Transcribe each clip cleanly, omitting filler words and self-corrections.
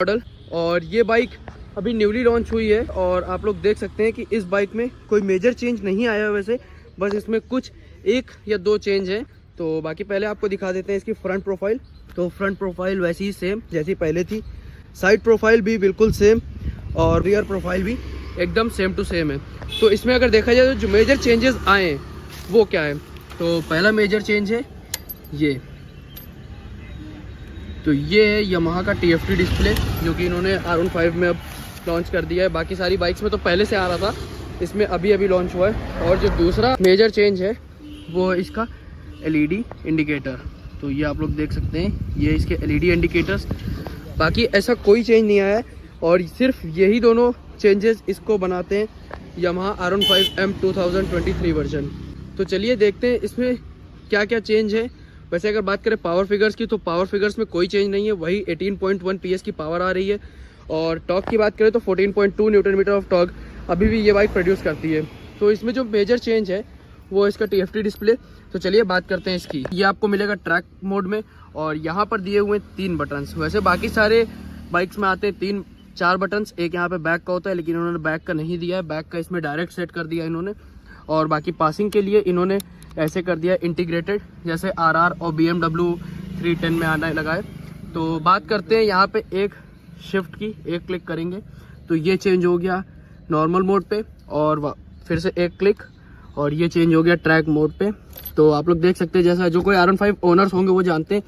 Model. और ये bike अभी न्यूली लॉन्च हुई है और आप लोग देख सकते हैं कि इस बाइक में कोई मेजर चेंज नहीं आया है वैसे, बस इसमें कुछ 1 या 2 चेंज हैं। तो बाकी पहले आपको दिखा देते हैं इसकी फ्रंट प्रोफाइल। तो फ्रंट प्रोफाइल वैसी ही सेम जैसी पहले थी, साइड प्रोफाइल भी बिल्कुल सेम और रियर प्रोफाइल भी एकदम सेम टू सेम है। तो इसमें अगर देखा जाए तो जो मेजर चेंजेस आए हैं वो क्या है, तो पहला मेजर चेंज है ये। तो ये है यामाहा का TFT डिस्प्ले जो कि इन्होंने R15 में अब लॉन्च कर दिया है। बाकी सारी बाइक्स में तो पहले से आ रहा था, इसमें अभी अभी लॉन्च हुआ है। और जो दूसरा मेजर चेंज है वो है इसका LED इंडिकेटर। तो ये आप लोग देख सकते हैं, ये इसके LED इंडिकेटर्स। बाकी ऐसा कोई चेंज नहीं आया है और सिर्फ यही दोनों चेंजेस इसको बनाते हैं यामाहा R15M 2023 वर्जन। तो चलिए देखते हैं इसमें क्या क्या चेंज है। वैसे अगर बात करें पावर फिगर्स की, तो पावर फिगर्स में कोई चेंज नहीं है, वही 18.1 PS की पावर आ रही है। और टॉर्क की बात करें तो 14.2 न्यूटन मीटर ऑफ टॉर्क अभी भी ये बाइक प्रोड्यूस करती है। तो इसमें जो मेजर चेंज है वो इसका TFT डिस्प्ले। तो चलिए बात करते हैं इसकी। ये आपको मिलेगा ट्रैक मोड में और यहाँ पर दिए हुए 3 बटन्स। वैसे बाकी सारे बाइक्स में आते हैं 3-4 बटन्स, एक यहाँ पे बैक का होता है, लेकिन इन्होंने बैक का नहीं दिया है, बैक का इसमें डायरेक्ट सेट कर दिया इन्होंने। और बाकी पासिंग के लिए इन्होंने ऐसे कर दिया इंटीग्रेटेड, जैसे RR और BMW 310 में आने लगा है। तो बात करते हैं यहाँ पे एक शिफ्ट की, एक क्लिक करेंगे तो ये चेंज हो गया नॉर्मल मोड पे, और फिर से एक क्लिक और ये चेंज हो गया ट्रैक मोड पे। तो आप लोग देख सकते हैं, जैसा जो कोई R15 ओनर्स होंगे वो जानते हैं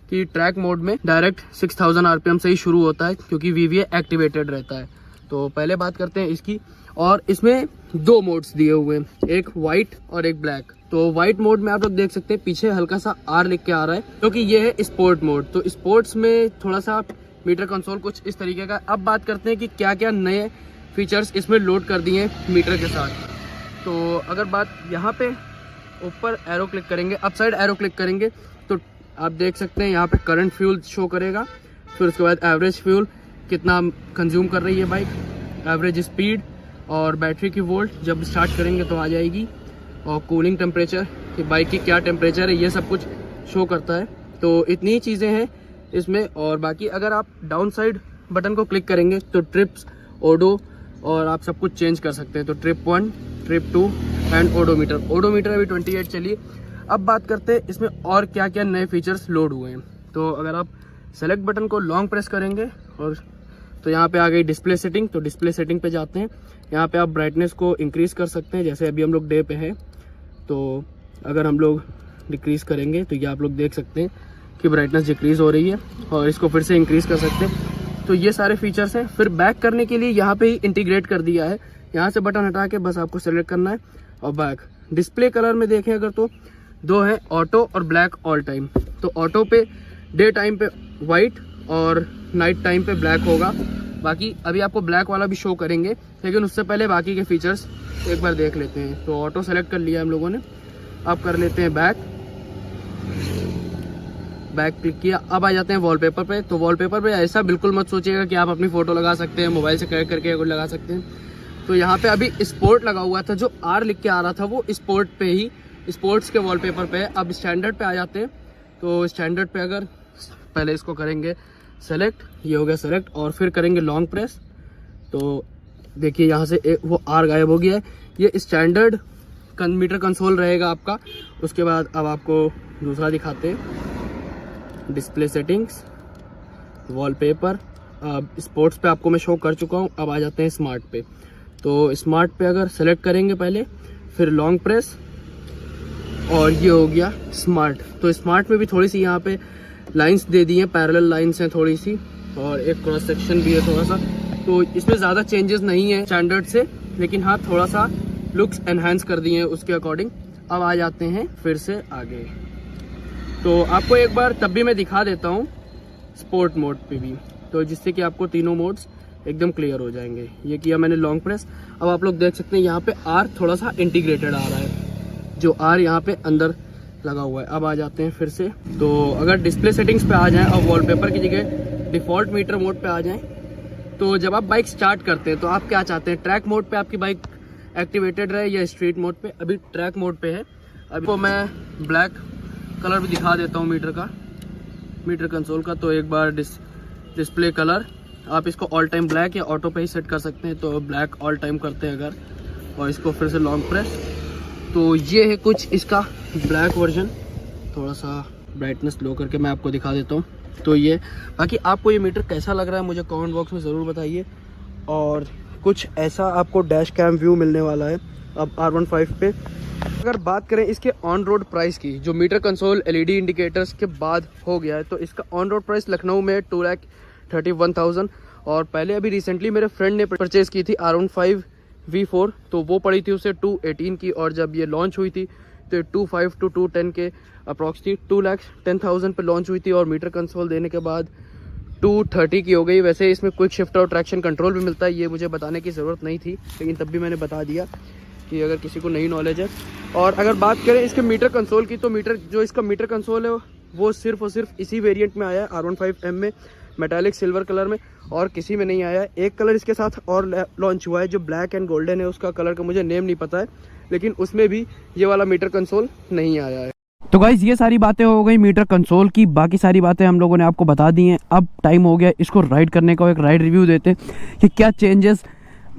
कि ट्रैक मोड में डायरेक्ट 6000 RPM से ही शुरू होता है क्योंकि VVA एक्टिवेटेड रहता है। तो पहले बात करते हैं इसकी। और इसमें 2 मोड्स दिए हुए हैं, एक वाइट और एक ब्लैक। तो वाइट मोड में आप लोग देख सकते हैं पीछे हल्का सा R लिख के आ रहा है क्योंकि ये है स्पोर्ट मोड। तो स्पोर्ट्स में थोड़ा सा मीटर कंसोल कुछ इस तरीके का। अब बात करते हैं कि क्या क्या नए फीचर्स इसमें लोड कर दिए हैं मीटर के साथ। तो अगर बात यहाँ पे ऊपर एरो क्लिक करेंगे, अप साइड एरो क्लिक करेंगे तो आप देख सकते हैं यहाँ पे करंट फ्यूल शो करेगा। फिर उसके बाद एवरेज फ्यूल कितना कंज्यूम कर रही है बाइक, एवरेज स्पीड और बैटरी की वोल्ट जब स्टार्ट करेंगे तो आ जाएगी। और कूलिंग टेम्परेचर कि बाइक की क्या टेम्परेचर है, ये सब कुछ शो करता है। तो इतनी ही चीज़ें हैं इसमें। और बाकी अगर आप डाउन साइड बटन को क्लिक करेंगे तो ट्रिप्स, ओडो और आप सब कुछ चेंज कर सकते हैं। तो trip 1, trip 2 and odometer. Odometer अभी 28 चलिए। अब बात करते हैं इसमें और क्या क्या नए फीचर्स लोड हुए हैं। तो अगर आप सेलेक्ट बटन को लॉन्ग प्रेस करेंगे और तो यहाँ पे आ गई डिस्प्ले सेटिंग। तो डिस्प्ले सेटिंग पे जाते हैं, यहाँ पे आप ब्राइटनेस को इंक्रीज़ कर सकते हैं। जैसे अभी हम लोग डे पे हैं, तो अगर हम लोग डिक्रीज़ करेंगे तो ये आप लोग देख सकते हैं कि ब्राइटनेस डिक्रीज़ हो रही है और इसको फिर से इंक्रीज़ कर सकते हैं। तो ये सारे फीचर्स हैं। फिर बैक करने के लिए यहाँ पे ही इंटीग्रेट कर दिया है, यहाँ से बटन हटा के बस आपको सेलेक्ट करना है और बैक। डिस्प्ले कलर में देखें अगर तो 2 हैं, ऑटो और ब्लैक ऑल टाइम। तो ऑटो पे डे टाइम पे वाइट और नाइट टाइम पे ब्लैक होगा। बाकी अभी आपको ब्लैक वाला भी शो करेंगे, लेकिन उससे पहले बाकी के फीचर्स एक बार देख लेते हैं। तो ऑटो सेलेक्ट कर लिया हम लोगों ने, अब कर लेते हैं बैक। बैक क्लिक किया, अब आ जाते हैं वॉलपेपर पे। तो वॉलपेपर पे ऐसा बिल्कुल मत सोचिएगा कि आप अपनी फ़ोटो लगा सकते हैं, मोबाइल से कनेक्ट करके कुछ लगा सकते हैं। तो यहाँ पे अभी स्पोर्ट लगा हुआ था, जो R लिख के आ रहा था वो स्पोर्ट पे ही, स्पोर्ट्स के वॉलपेपर पे है। अब स्टैंडर्ड पे आ जाते हैं। तो स्टैंडर्ड पे अगर पहले इसको करेंगे सेलेक्ट, ये हो गया सेलेक्ट, और फिर करेंगे लॉन्ग प्रेस तो देखिए यहाँ से वो R गायब हो गया है। ये स्टैंडर्ड मीटर कंसोल रहेगा आपका। उसके बाद अब आपको दूसरा दिखाते हैं, डिस्प्ले सेटिंग्स, वॉलपेपर। अब स्पोर्ट्स पे आपको मैं शो कर चुका हूँ। अब आ जाते हैं स्मार्ट पे। तो स्मार्ट पे अगर सेलेक्ट करेंगे पहले, फिर लॉन्ग प्रेस और ये हो गया स्मार्ट। तो स्मार्ट में भी थोड़ी सी यहाँ पे लाइंस दे दी हैं, पैरेलल लाइंस हैं थोड़ी सी, और एक क्रॉस सेक्शन भी है थोड़ा सा। तो इसमें ज़्यादा चेंजेस नहीं है स्टैंडर्ड से, लेकिन हाँ थोड़ा सा लुक्स एनहांस कर दिए हैं उसके अकॉर्डिंग। अब आ जाते हैं फिर से आगे। तो आपको एक बार तब भी मैं दिखा देता हूँ स्पोर्ट मोड पे भी, तो जिससे कि आपको तीनों मोड्स एकदम क्लियर हो जाएंगे। ये किया मैंने लॉन्ग प्रेस। अब आप लोग देख सकते हैं यहाँ पे R थोड़ा सा इंटीग्रेटेड आ रहा है, जो R यहाँ पे अंदर लगा हुआ है। अब आ जाते हैं फिर से। तो अगर डिस्प्ले सेटिंग्स पे आ जाएं और वॉलपेपर की जगह डिफ़ॉल्ट मीटर मोड पे आ जाएं, तो जब आप बाइक स्टार्ट करते हैं तो आप क्या चाहते हैं, ट्रैक मोड पे आपकी बाइक एक्टिवेटेड रहे या स्ट्रीट मोड पे? अभी ट्रैक मोड पे है। अभी को मैं ब्लैक कलर भी दिखा देता हूँ मीटर कंसोल का। तो एक बार डिस्प्ले कलर आप इसको ऑल टाइम ब्लैक या ऑटो पे ही सेट कर सकते हैं, तो ब्लैक ऑल टाइम करते हैं अगर, और इसको फिर से लॉन्ग प्रेस। तो ये है कुछ इसका ब्लैक वर्जन। थोड़ा सा ब्राइटनेस लो करके मैं आपको दिखा देता हूँ। तो ये बाकी आपको ये मीटर कैसा लग रहा है मुझे कमेंट बॉक्स में ज़रूर बताइए। और कुछ ऐसा आपको डैश कैम व्यू मिलने वाला है अब R15 पे। अगर बात करें इसके ऑन रोड प्राइस की, जो मीटर कंसोल LED इंडिकेटर्स के बाद हो गया है, तो इसका ऑन रोड प्राइस लखनऊ में 2,31,000 और पहले अभी रिसेंटली मेरे फ्रेंड ने परचेज़ की थी R15 V4, तो वो पड़ी थी उसे 218 की, और जब ये लॉन्च हुई थी तो 25 to 210 के अप्रॉक्स थी। 2,10,000 पे लॉन्च हुई थी और मीटर कंसोल देने के बाद 230 की हो गई। वैसे इसमें क्विक शिफ्ट और ट्रैक्शन कंट्रोल भी मिलता है, ये मुझे बताने की ज़रूरत नहीं थी, लेकिन तब भी मैंने बता दिया कि अगर किसी को नई नॉलेज है। और अगर बात करें इसके मीटर कंसोल की, तो इसका मीटर कंसोल है वो सिर्फ और सिर्फ इसी वेरिएंट में आया है, R15M में, मेटालिक सिल्वर कलर में, और किसी में नहीं आया है। एक कलर इसके साथ और लॉन्च हुआ है जो ब्लैक एंड गोल्डन है, उसका कलर का मुझे नेम नहीं पता है, लेकिन उसमें भी ये वाला मीटर कंसोल नहीं आया है। तो गाइज ये सारी बातें हो गई मीटर कंसोल की, बाकी सारी बातें हम लोगों ने आपको बता दी हैं। अब टाइम हो गया इसको राइड करने का, एक राइड रिव्यू देते हैं कि क्या चेंजेस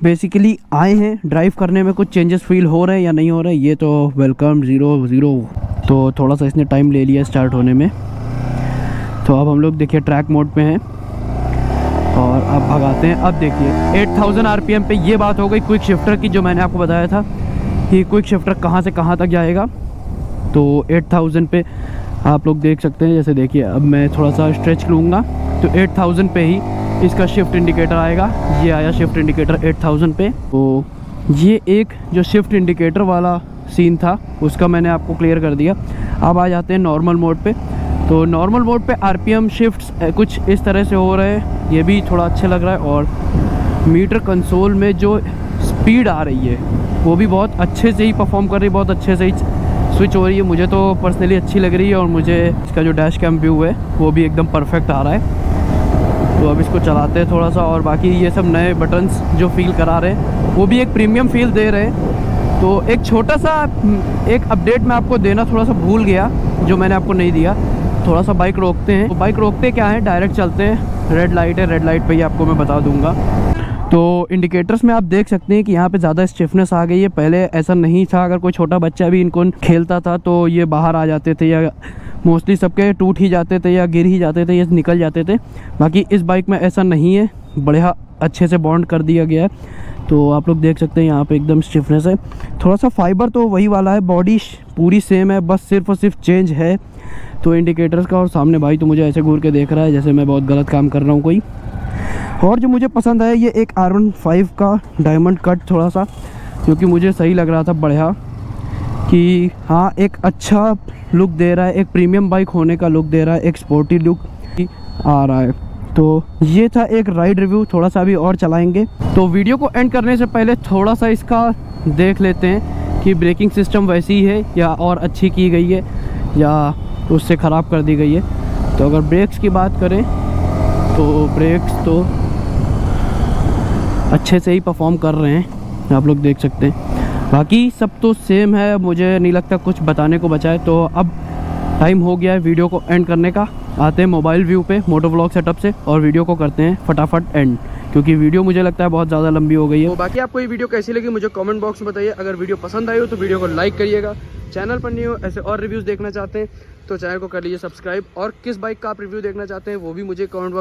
बेसिकली आए हैं, ड्राइव करने में कुछ चेंजेस फील हो रहे हैं या नहीं हो रहे। ये तो वेलकम 0 तो थोड़ा सा इसने टाइम ले लिया स्टार्ट होने में। तो अब हम लोग देखिए ट्रैक मोड पे हैं और अब भगाते हैं। अब देखिए 8000 RPM पे ये बात हो गई क्विक शिफ्टर की, जो मैंने आपको बताया था कि क्विक शिफ्टर कहाँ से कहाँ तक जाएगा। तो 8000 पे आप लोग देख सकते हैं, जैसे देखिए अब मैं थोड़ा सा स्ट्रेच लूँगा तो 8000 पे ही इसका शिफ्ट इंडिकेटर आएगा। ये आया शिफ्ट इंडिकेटर 8000 पे। तो ये एक जो शिफ्ट इंडिकेटर वाला सीन था उसका मैंने आपको क्लियर कर दिया। अब आ जाते हैं नॉर्मल मोड पे। तो नॉर्मल मोड पे RPM शिफ्ट्स कुछ इस तरह से हो रहे हैं, ये भी थोड़ा अच्छा लग रहा है। और मीटर कंसोल में जो स्पीड आ रही है वो भी बहुत अच्छे से ही परफॉर्म कर रही है, बहुत अच्छे से ही स्विच हो रही है। मुझे तो पर्सनली अच्छी लग रही है और मुझे इसका जो डैश कैम व्यू है वो भी एकदम परफेक्ट आ रहा है। तो अब इसको चलाते हैं थोड़ा सा, और बाकी ये सब नए बटन्स जो फील करा रहे हैं वो भी एक प्रीमियम फील दे रहे हैं। तो एक छोटा सा एक अपडेट मैं आपको देना थोड़ा सा भूल गया, जो मैंने आपको नहीं दिया। थोड़ा सा बाइक रोकते हैं, तो बाइक रोकते क्या है, डायरेक्ट चलते हैं। रेड लाइट है, रेड लाइट पे ही आपको मैं बता दूंगा। तो इंडिकेटर्स में आप देख सकते हैं कि यहाँ पे ज़्यादा स्टिफनेस आ गई है, पहले ऐसा नहीं था। अगर कोई छोटा बच्चा भी इनको खेलता था तो ये बाहर आ जाते थे, या मोस्टली सबके टूट ही जाते थे या गिर ही जाते थे या निकल जाते थे। बाकी इस बाइक में ऐसा नहीं है, बढ़िया अच्छे से बॉन्ड कर दिया गया है। तो आप लोग देख सकते हैं यहाँ पे एकदम स्टिफनेस है। थोड़ा सा फाइबर तो वही वाला है, बॉडी पूरी सेम है, बस सिर्फ और सिर्फ चेंज है तो इंडिकेटर्स का। और सामने भाई तो मुझे ऐसे घूर के देख रहा है जैसे मैं बहुत गलत काम कर रहा हूँ कोई। और जो मुझे पसंद आया ये एक R15 का डायमंड कट थोड़ा सा, क्योंकि मुझे सही लग रहा था बढ़िया कि हाँ एक अच्छा लुक दे रहा है, एक प्रीमियम बाइक होने का लुक दे रहा है, एक स्पोर्टी लुक आ रहा है। तो ये था एक राइड रिव्यू, थोड़ा सा अभी और चलाएंगे। तो वीडियो को एंड करने से पहले थोड़ा सा इसका देख लेते हैं कि ब्रेकिंग सिस्टम वैसी ही है या और अच्छी की गई है या उससे ख़राब कर दी गई है। तो अगर ब्रेक्स की बात करें तो ब्रेक्स तो अच्छे से ही परफॉर्म कर रहे हैं, आप लोग देख सकते हैं। बाकी सब तो सेम है, मुझे नहीं लगता कुछ बताने को बचा है। तो अब टाइम हो गया है वीडियो को एंड करने का। आते हैं मोबाइल व्यू पे मोटो व्लॉग सेटअप से और वीडियो को करते हैं फटाफट एंड, क्योंकि वीडियो मुझे लगता है बहुत ज़्यादा लंबी हो गई है। तो बाकी आपको ये वीडियो कैसी लगी मुझे कमेंट बॉक्स में बताइए। अगर वीडियो पसंद आई हो तो वीडियो को लाइक करिएगा। चैनल पर नहीं हो, ऐसे और रिव्यूज़ देखना चाहते हैं तो चैनल को कर लीजिए सब्सक्राइब। और किस बाइक का आप रिव्यू देखना चाहते हैं वो भी मुझे कमेंट बॉक्स